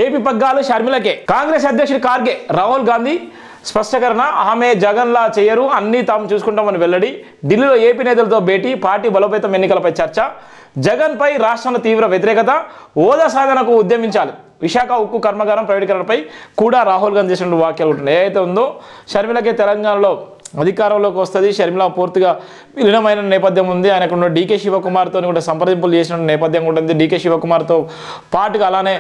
AP పగ్గాలు షర్మిలకే. కాంగ్రెస్ అధ్యక్షుడు ఖార్గే రాహుల్ గాంధీ స్పష్టీకరణ. ఆమె జగన్లా చేయరు, అన్నీ తాము చూసుకుంటామని వెల్లడి. ఢిల్లీలో ఏపీ నేతలతో భేటీ, పార్టీ బలోపేతం, ఎన్నికలపై చర్చ. జగన్పై రాష్ట్రంలో తీవ్ర వ్యతిరేకత, హోదా సాధనకు ఉద్యమించాలి. విశాఖ ఉక్కు కర్మాగారం ప్రైవేటీకరణపై కూడా రాహుల్ గాంధీ చేసిన వ్యాఖ్యలు ఉంటున్నాయి. ఏదైతే ఉందో షర్మిలకే తెలంగాణలో అధికారంలోకి వస్తుంది. షర్మిల పూర్తిగా విలీనమైన నేపథ్యం ఉంది. ఆయనకు డీకే శివకుమార్తో కూడా సంప్రదింపులు చేసిన నేపథ్యం ఉంటుంది. డీకే శివకుమార్తో పాటుగా అలానే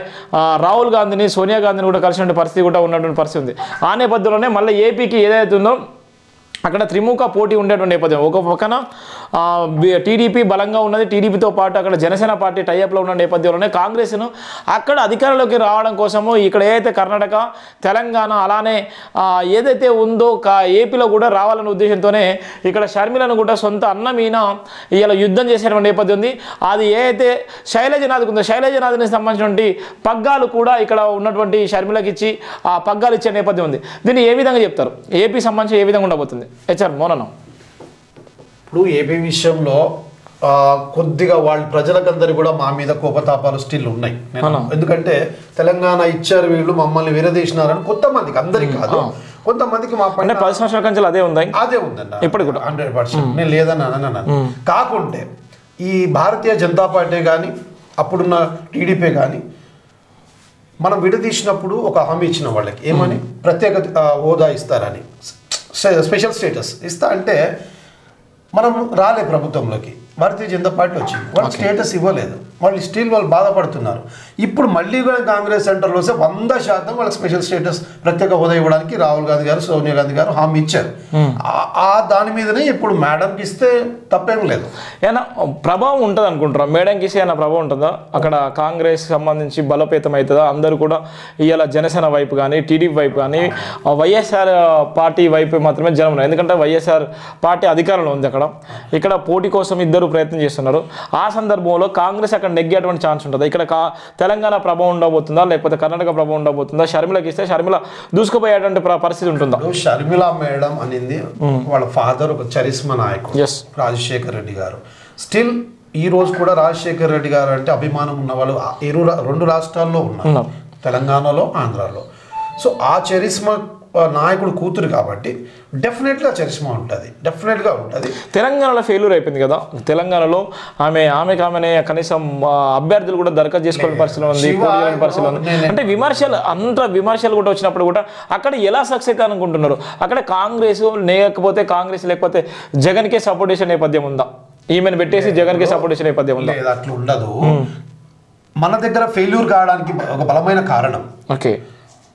రాహుల్ గాంధీని, సోనియా గాంధీని కూడా కలిసినటువంటి పరిస్థితి కూడా ఉన్నటువంటి పరిస్థితి ఉంది. ఆ నేపథ్యంలోనే మళ్ళీ ఏపీకి ఏదైతే ఉందో అక్కడ త్రిముఖ పోటీ ఉండేటువంటి నేపథ్యం. ఒక పక్కన టీడీపీ బలంగా ఉన్నది, టీడీపీతో పాటు అక్కడ జనసేన పార్టీ టైఅప్లో ఉన్న నేపథ్యంలోనే కాంగ్రెస్ను అక్కడ అధికారంలోకి రావడం కోసము ఇక్కడ ఏదైతే కర్ణాటక, తెలంగాణ అలానే ఏదైతే ఉందో ఏపీలో కూడా రావాలనే ఉద్దేశంతోనే ఇక్కడ షర్మిలను కూడా సొంత అన్నమీన ఇలా యుద్ధం చేసేటువంటి నేపథ్యం ఉంది. అది ఏదైతే శైలజనాథ్కి ఉందో శైలజనాథ్కి సంబంధించినటువంటి పగ్గాలు కూడా ఇక్కడ ఉన్నటువంటి షర్మిలకి ఇచ్చి ఆ పగ్గాలు ఇచ్చే నేపథ్యం ఉంది. దీన్ని ఏ విధంగా చెప్తారు? ఏపీ సంబంధించి ఏ విధంగా ఉండబోతుంది? హెచ్ఆర్ మోనన్. ఇప్పుడు ఏపీ విషయంలో కొద్దిగా వాళ్ళ ప్రజలకందరి కూడా మా మీద కోపతాపాలు స్టిల్ ఉన్నాయి. ఎందుకంటే తెలంగాణ ఇచ్చారు వీళ్ళు, మమ్మల్ని విరదీసినారని కొంతమందికి, అందరికి కాదు, కొంతమందికి మా పైన 10 సంవత్సరాల కంచెలు అదే ఉందండి. ఇప్పుడు కూడా 100% నేను లేదని అన్నాను. కాకుంటే ఈ భారతీయ జనతా పార్టీ కానీ అప్పుడున్న టీడీపీ కానీ మనం విడదీసినప్పుడు ఒక హామీ ఇచ్చిన వాళ్ళకి, ఏమని, ప్రత్యేక హోదా ఇస్తారని, స్పెషల్ స్టేటస్ ఇస్తా అంటే మనం రాలే ప్రభుత్వంలోకి. భారతీయ జనతా పార్టీ వచ్చింది, వాళ్ళకి స్టేటస్ ఇవ్వలేదు. వాళ్ళు బాధపడుతున్నారు. ఇప్పుడు మళ్ళీ కూడా కాంగ్రెస్ సెంటర్లో వస్తే 100% వాళ్ళకి స్పెషల్ స్టేటస్, ప్రత్యేక హోదా ఇవ్వడానికి రాహుల్ గాంధీ గారు, సోనియా గాంధీ గారు హామీ ఇచ్చారు. దాని మీదనే ఇప్పుడు మేడంకి ఇస్తే తప్పేం లేదు. ఏనా ప్రభావం ఉంటుంది అనుకుంటారా? మేడంకి ఇస్తే ఏమైనా ప్రభావం ఉంటుందా? అక్కడ కాంగ్రెస్ సంబంధించి బలోపేతం అవుతుందా? అందరూ కూడా ఇవాళ జనసేన వైపు కానీ, టీడీపీ వైపు కానీ, వైఎస్ఆర్ పార్టీ వైపు మాత్రమే జనం ఉన్నారు. ఎందుకంటే వైఎస్ఆర్ పార్టీ అధికారంలో ఉంది. ఇక్కడ పోటీ కోసం ఇద్దరు ప్రయత్నం చేస్తున్నారు. ఆ సందర్భంలో కాంగ్రెస్ అక్కడ నెగ్గేటువంటి ఛాన్స్ ఉంటుంది. ఇక్కడ తెలంగాణ ప్రభావం ఉండబోతుందా, లేకపోతే కర్ణాటక ప్రభావం ఉండబోతుందా? షర్మిలకి ఇస్తే షర్మిల దూసుకుపోయేటువంటి పరిస్థితి ఉంటుందా? షర్మిల మేడం అనేది వాళ్ళ ఫాదర్ ఒక చరిస్మా నాయకుడు రాజశేఖర్ రెడ్డి గారు. స్టిల్ ఈ రోజు కూడా రాజశేఖర్ రెడ్డి గారు అంటే అభిమానం ఉన్న వాళ్ళు 2 రాష్ట్రాల్లో ఉన్నారు, తెలంగాణలో, ఆంధ్రాలో. సో ఆ చరిస్మా నాయకుడు కూతురు కాబట్టి డెఫినెట్గా చరిస్మా ఉంటుంది, డెఫినెట్గా ఉంటుంది. తెలంగాణలో ఫెయిల్యూర్ అయిపోయింది కదా. తెలంగాణలో ఆమెనే కనీసం అభ్యర్థులు కూడా దరఖాస్తు చేసుకోవాలని పరిస్థితి ఉంది. అంటే విమర్శలు కూడా వచ్చినప్పుడు కూడా అక్కడ ఎలా సక్సెస్ అయితే అనుకుంటున్నారు? అక్కడ కాంగ్రెస్ లేకపోతే జగన్కే సపోర్ట్ చేసే నేపథ్యం ఉందా? ఈమెను పెట్టేసి జగన్కే సపోర్ట్ చేసే నేపథ్యం ఉందా? అట్లా ఉండదు. మన దగ్గర ఫెయిల్యూర్ కావడానికి ఒక బలమైన కారణం, ఓకే,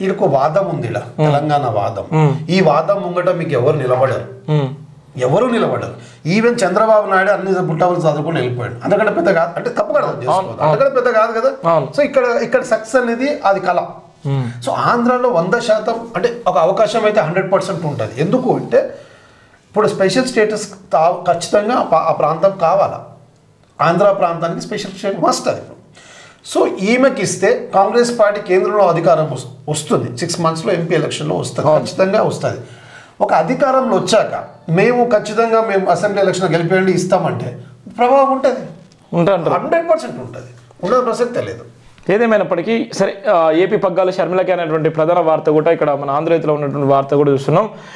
ఇదొక వాదం ఉంది, ఇలా తెలంగాణ వాదం. ఈ వాదం ముంగట మీకు ఎవరు నిలబడరు. ఈవెన్ చంద్రబాబు నాయుడు అన్ని బుట్టాలు చదువుకుని వెళ్ళిపోయాడు. అందుకంటే పెద్ద కాదు, అంటే తప్పు కదా, అందుకంటే పెద్ద కాదు కదా. సో ఇక్కడ సక్సెస్ అనేది అది కళ. సో ఆంధ్రాలో 100% అంటే ఒక అవకాశం అయితే 100% ఉంటుంది. ఎందుకు అంటే ఇప్పుడు స్పెషల్ స్టేటస్ ఖచ్చితంగా ఆ ప్రాంతం కావాలా, ఆంధ్ర ప్రాంతానికి స్పెషల్ స్టేటస్ మస్ట్. అది సో ఈమెకి ఇస్తే కాంగ్రెస్ పార్టీ కేంద్రంలో అధికారం వస్తుంది. 6 monthsలో ఎంపీ ఎలక్షన్లో వస్తుంది, ఖచ్చితంగా వస్తుంది. ఒక అధికారంలో వచ్చాక మేము అసెంబ్లీ ఎలక్షన్ గెలిపేయండి ఇస్తామంటే ప్రభావం ఉంటుంది, 100% ఉంటుంది, ఉండదు ప్రసక్తే లేదు. ఏదేమైనప్పటికీ సరే, ఏపీ పగ్గాలు షర్మిలకి అనేటువంటి ప్రధాన వార్త కూడా ఇక్కడ మన ఆంధ్రజ్యోతిలో ఉన్నటువంటి వార్త కూడా చూస్తున్నాం.